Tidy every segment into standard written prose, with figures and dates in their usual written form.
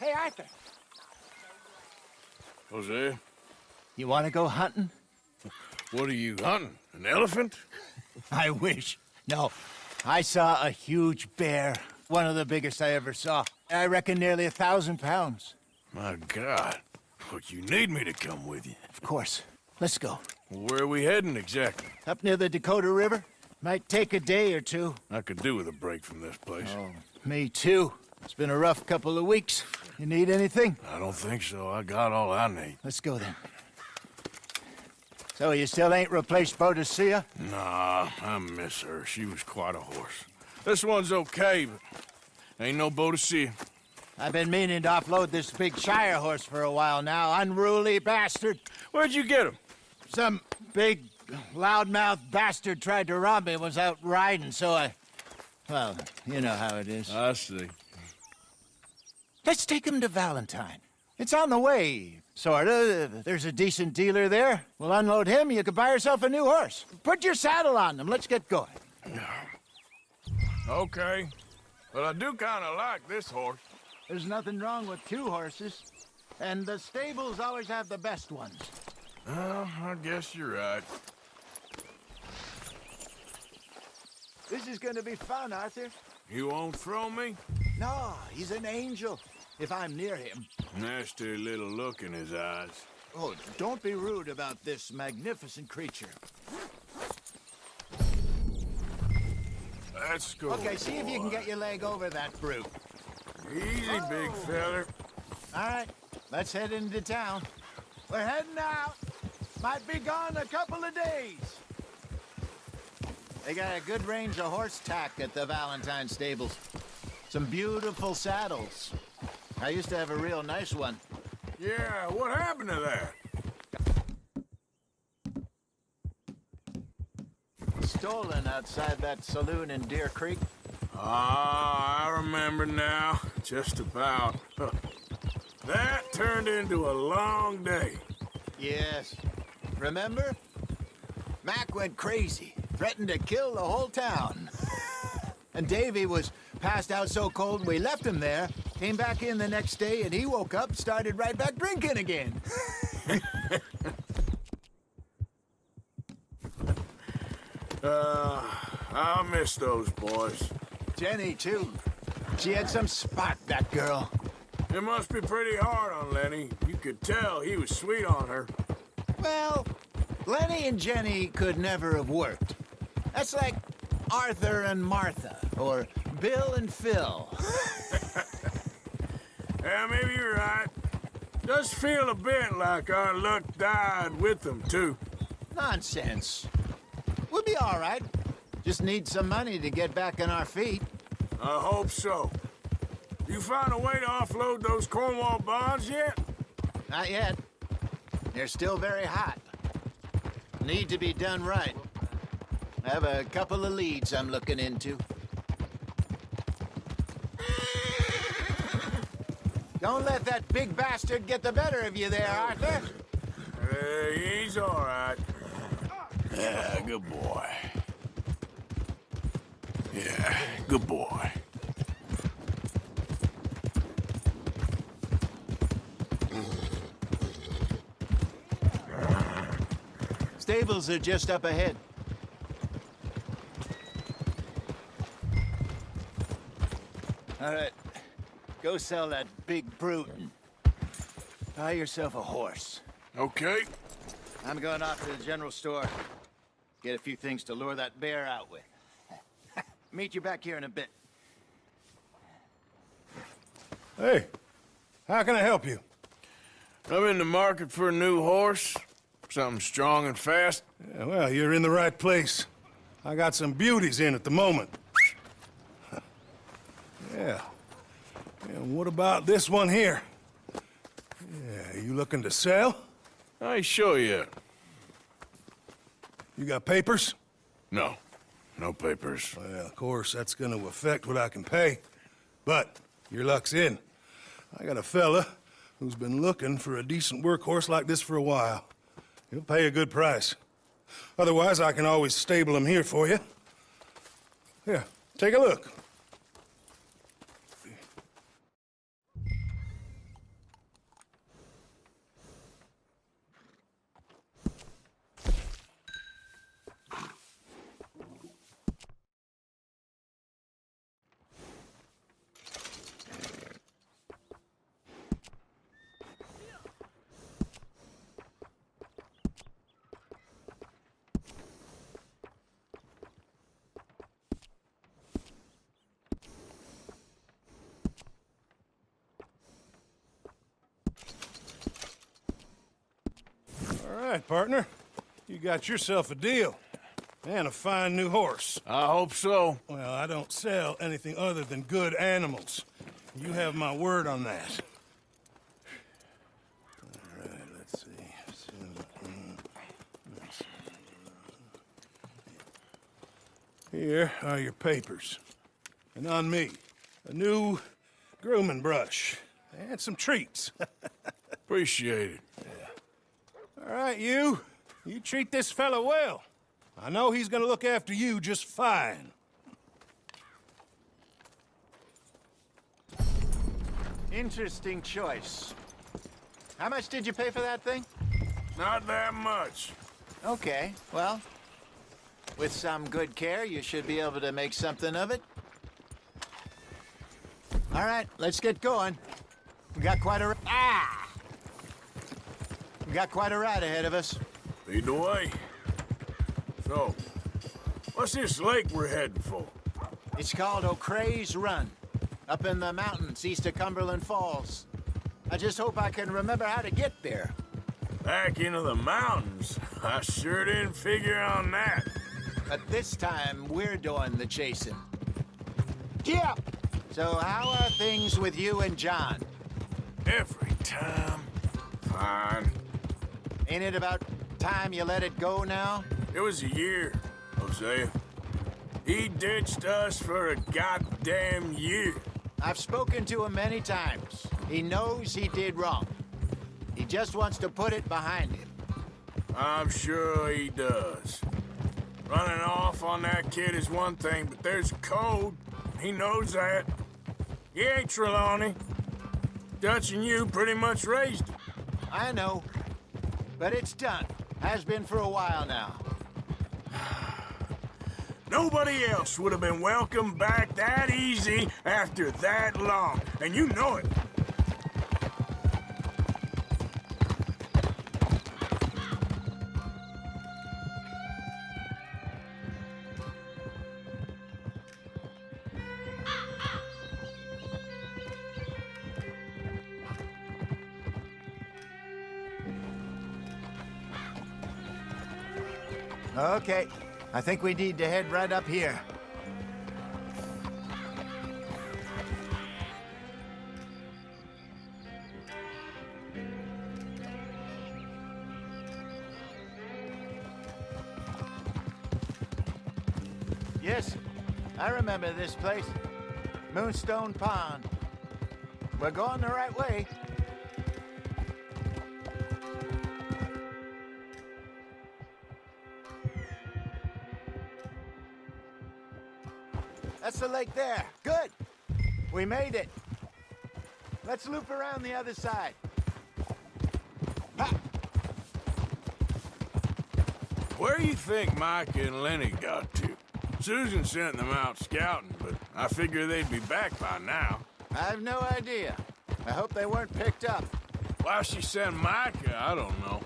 Hey, Arthur. Jose, You want to go hunting? what are you hunting? An elephant? I wish. No, I saw a huge bear. One of the biggest I ever saw. I reckon nearly 1,000 pounds. My God. But you need me to come with you. Of course. Let's go. Where are we heading exactly? Up near the Dakota River. Might take a day or two. I could do with a break from this place. Oh, me too. It's been a rough couple of weeks. You need anything? I don't think so. I got all I need. Let's go then. So you still ain't replaced Boadicea? Nah, I miss her. She was quite a horse. This one's okay, but ain't no Boadicea. I've been meaning to offload this big Shire horse for a while now. Unruly bastard. Where'd you get him? Some big, loudmouth bastard tried to rob me and was out riding, so I... Well, you know how it is. I see. Let's take him to Valentine. It's on the way, sorta. There's a decent dealer there. We'll unload him, you could buy yourself a new horse. Put your saddle on him, let's get going. Okay. But I do kind of like this horse. There's nothing wrong with two horses. And the stables always have the best ones. Well, I guess you're right. This is gonna be fun, Arthur. You won't throw me? No, he's an angel. If I'm near him. Nasty little look in his eyes. Oh, don't be rude about this magnificent creature. Let's go. Okay, see if you can get your leg over that brute. Easy, big feller. All right, let's head into town. We're heading out. Might be gone a couple of days. They got a good range of horse tack at the Valentine stables. Some beautiful saddles. I used to have a real nice one. Yeah, what happened to that? Stolen outside that saloon in Deer Creek. Ah, I remember now. Just about. That turned into a long day. Yes. Remember? Mac went crazy, threatened to kill the whole town. And Davy was passed out so cold we left him there, came back in the next day, and he woke up, started right back drinking again. I'll miss those boys. Jenny, too. She had some spot, that girl. It must be pretty hard on Lenny. You could tell he was sweet on her. Well, Lenny and Jenny could never have worked. That's like Arthur and Martha, or Bill and Phil. Yeah, maybe you're right. Does feel a bit like our luck died with them, too. Nonsense. We'll be all right. Just need some money to get back on our feet. I hope so. You found a way to offload those Cornwall bonds yet? Not yet. They're still very hot. Need to be done right. I have a couple of leads I'm looking into. Don't let that big bastard get the better of you there, Arthur. He's all right. Yeah, good boy. Yeah, good boy. Stables are just up ahead. All right, go sell that big brute and buy yourself a horse. Okay. I'm going off to the general store. Get a few things to lure that bear out with. Meet you back here in a bit. Hey, how can I help you? I'm in the market for a new horse. Something strong and fast. Yeah, well, you're in the right place. I got some beauties in at the moment. Yeah. And what about this one here? Yeah, you looking to sell? I ain't sure yet. You got papers? No. No papers. Well, of course, that's gonna affect what I can pay. But your luck's in. I got a fella who's been looking for a decent workhorse like this for a while. He'll pay a good price. Otherwise, I can always stable him here for you. Here, take a look. right, partner. You got yourself a deal. And a fine new horse. I hope so. Well, I don't sell anything other than good animals. You have my word on that. All right, let's see. Here are your papers. And on me, a new grooming brush and some treats. Appreciate it. All right, you treat this fella well. I know he's gonna look after you just fine. Interesting choice. How much did you pay for that thing? Not that much. Okay, well, with some good care, you should be able to make something of it. All right, let's get going. We got quite a ride ahead of us. Lead the way. So, what's this lake we're heading for? It's called O'Creagh's Run, up in the mountains east of Cumberland Falls. I just hope I can remember how to get there. Back into the mountains? I sure didn't figure on that. But this time, we're doing the chasing. Yeah! So how are things with you and John? Every time. Fine. Ain't it about time you let it go now? It was a year, Hosea. He ditched us for a goddamn year. I've spoken to him many times. He knows he did wrong. He just wants to put it behind him. I'm sure he does. Running off on that kid is one thing, but there's a code. He knows that. He ain't Trelawney. Dutch and you pretty much raised him. I know. But it's done. Has been for a while now. Nobody else would have been welcomed back that easy after that long, and you know it. Okay. I think we need to head right up here. Yes, I remember this place. Moonstone Pond. We're going the right way. That's the lake there. Good. We made it. Let's loop around the other side. Ha! Where do you think Mike and Lenny got to? Susan sent them out scouting, but I figure they'd be back by now. I have no idea. I hope they weren't picked up. Why she sent Micah, I don't know.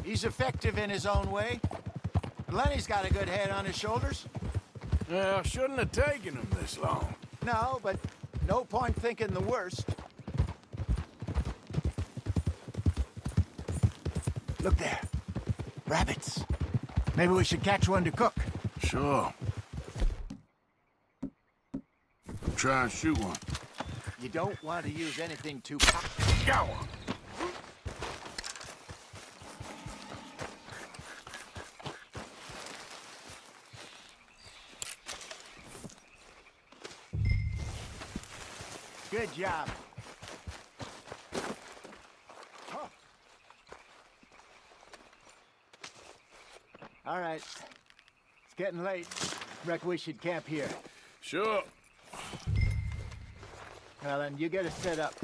He's effective in his own way. Lenny's got a good head on his shoulders. Well, shouldn't have taken him this long. No, but no point thinking the worst. Look there. Rabbits. Maybe we should catch one to cook. Sure. Try and shoot one. You don't want to use anything too... Got one. Good job. Huh. All right. It's getting late. Reckon we should camp here. Sure. Well, then, you get us set up.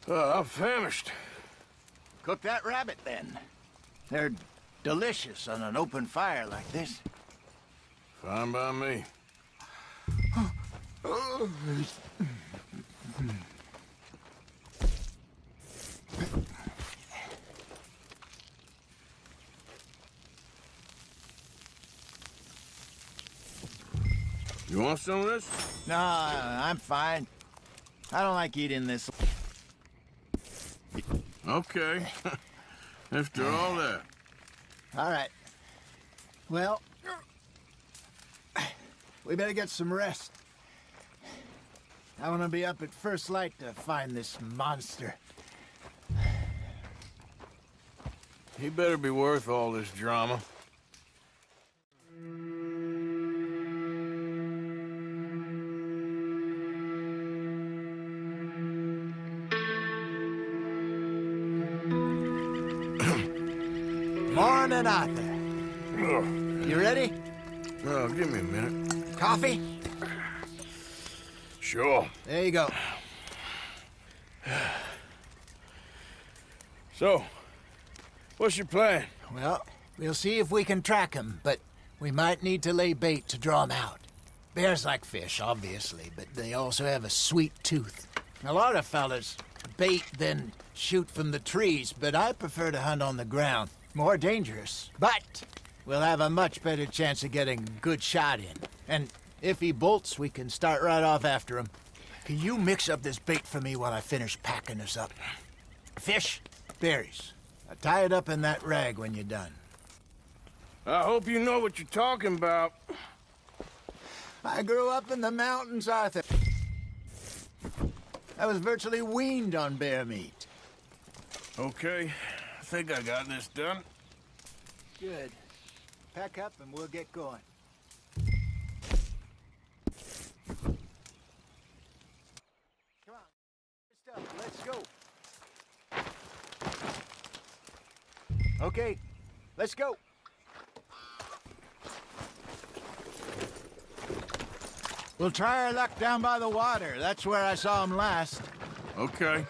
I'm famished. Cook that rabbit, then. They're delicious on an open fire like this. Fine by me. You want some of this? No, I'm fine. I don't like eating this. Okay. After all that. All right. Well, we better get some rest. I want to be up at first light to find this monster. He better be worth all this drama. Morning, Arthur. You ready? Oh, give me a minute. Coffee? Sure. There you go. So, what's your plan? Well, we'll see if we can track him, but we might need to lay bait to draw him out. Bears like fish, obviously, but they also have a sweet tooth. A lot of fellas bait, then shoot from the trees, but I prefer to hunt on the ground. More dangerous, but we'll have a much better chance of getting a good shot in. And if he bolts, we can start right off after him. Can you mix up this bait for me while I finish packing this up? Fish, berries. I'll tie it up in that rag when you're done. I hope you know what you're talking about. I grew up in the mountains, Arthur. I was virtually weaned on bear meat. Okay, I think I got this done. Good. Pack up and we'll get going. Come on, stuff. Let's go. Okay, let's go. We'll try our luck down by the water. That's where I saw him last. Okay.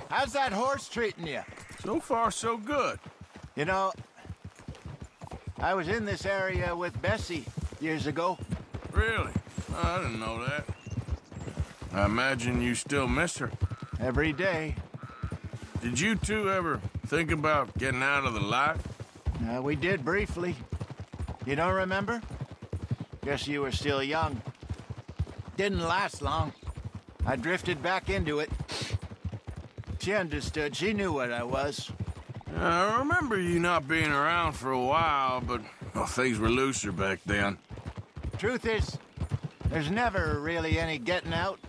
How's that horse treating you? So far, so good. You know, I was in this area with Bessie years ago. Really? I didn't know that. I imagine you still miss her. Every day. Did you two ever think about getting out of the life? We did briefly. You don't remember? Guess you were still young. Didn't last long. I drifted back into it. She understood. She knew what I was. I remember you not being around for a while, but well, things were looser back then. Truth is, there's never really any getting out.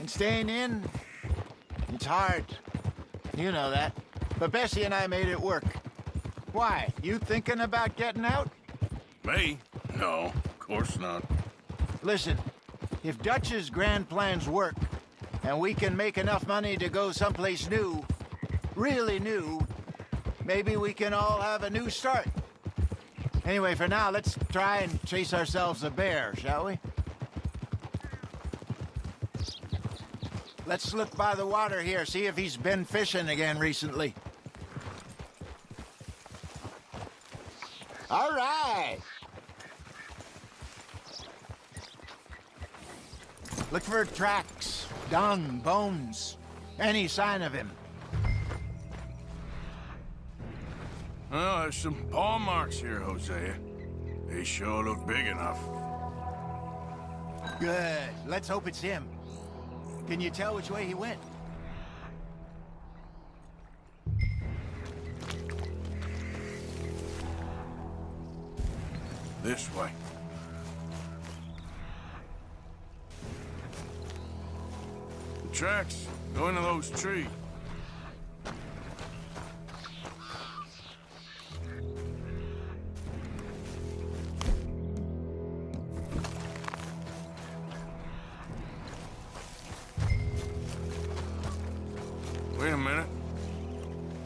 And staying in, it's hard. You know that. But Bessie and I made it work. Why? You thinking about getting out? Me? No, of course not. Listen, if Dutch's grand plans work, and we can make enough money to go someplace new, really new, maybe we can all have a new start. Anyway, for now, let's try and chase ourselves a bear, shall we? Let's look by the water here, see if he's been fishing again recently. All right. Look for tracks, dung, bones, any sign of him. Oh, there's some paw marks here, Hosea. They sure look big enough. Good. Let's hope it's him. Can you tell which way he went? This way. The tracks go into those trees. Wait a minute.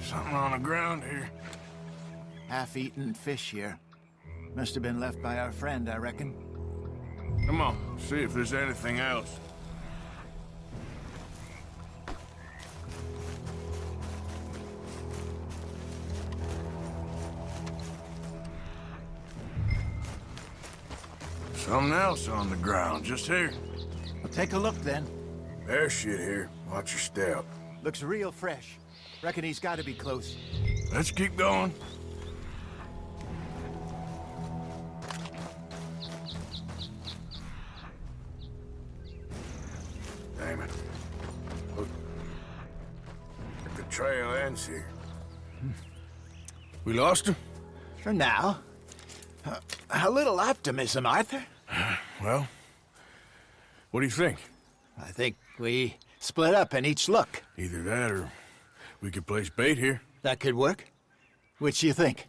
Something on the ground here. Half-eaten fish here. Must have been left by our friend, I reckon. Come on, see if there's anything else. Something else on the ground, just here. Well, take a look then. There's shit here. Watch your step. Looks real fresh. Reckon he's got to be close. Let's keep going. trail ends here. We lost him? For now. A little optimism, Arthur. Well, what do you think? I think we split up and each look. Either that or we could place bait here. That could work. Which do you think?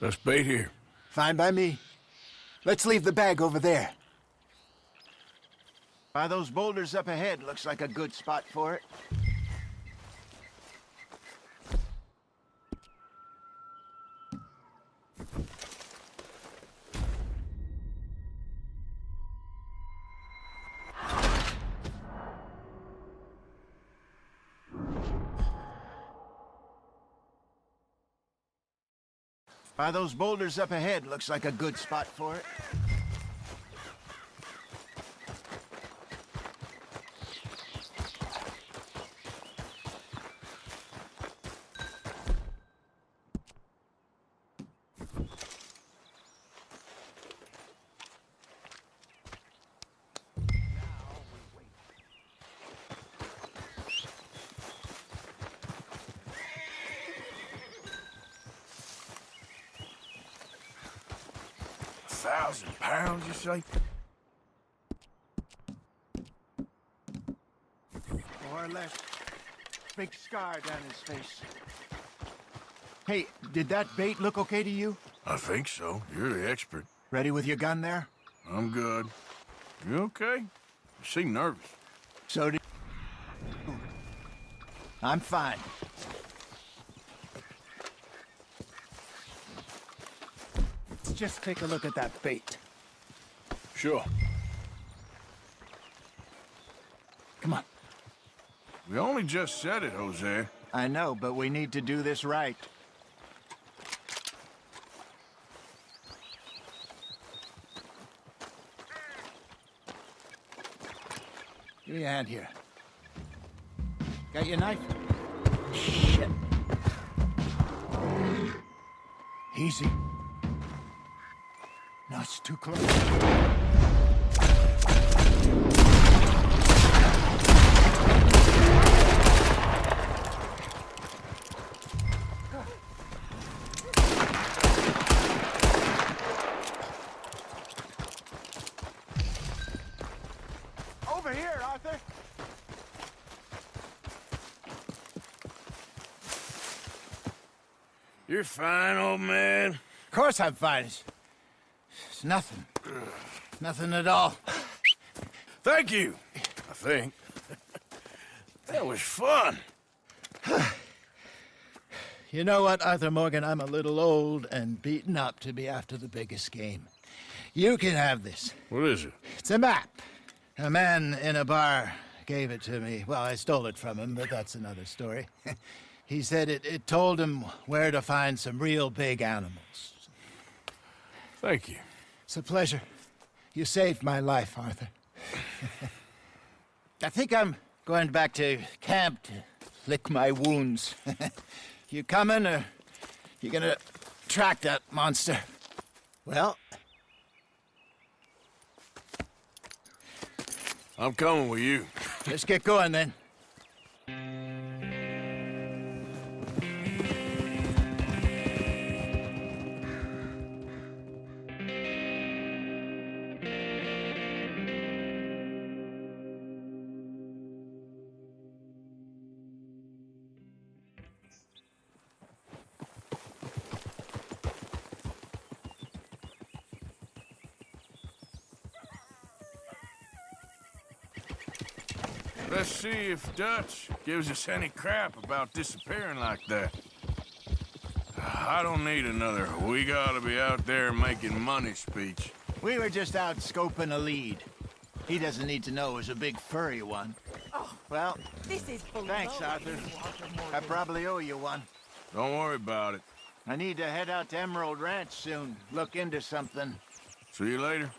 Let's bait here. Fine by me. Let's leave the bag over there. By those boulders up ahead, looks like a good spot for it. By those boulders up ahead, looks like a good spot for it. £1,000, you say? More or less. Big scar down his face. Hey, did that bait look okay to you? I think so. You're the expert. Ready with your gun there? I'm good. You okay? You seem nervous. So did... I'm fine. Let's just take a look at that bait. Sure. Come on. We only just said it, Jose. I know, but we need to do this right. Give me a hand here. Got your knife? Shit. Easy. No, it's too close. Over here, Arthur. You're fine, old man. Of course I'm fine. It's nothing. Nothing at all. Thank you, I think. That was fun. You know what, Arthur Morgan? I'm a little old and beaten up to be after the biggest game. You can have this. What is it? It's a map. A man in a bar gave it to me. Well, I stole it from him, but that's another story. He said it told him where to find some real big animals. Thank you. It's a pleasure. You saved my life, Arthur. I think I'm going back to camp to lick my wounds. You coming, or you gonna track that monster? Well... I'm coming with you. let's get going, then. Let's see if Dutch gives us any crap about disappearing like that. I don't need another "we gotta be out there making money" speech. We were just out scoping a lead. He doesn't need to know it was a big furry one. Oh, Well, this is below thanks, Arthur. I probably owe you one. Don't worry about it. I need to head out to Emerald Ranch soon. Look into something. See you later.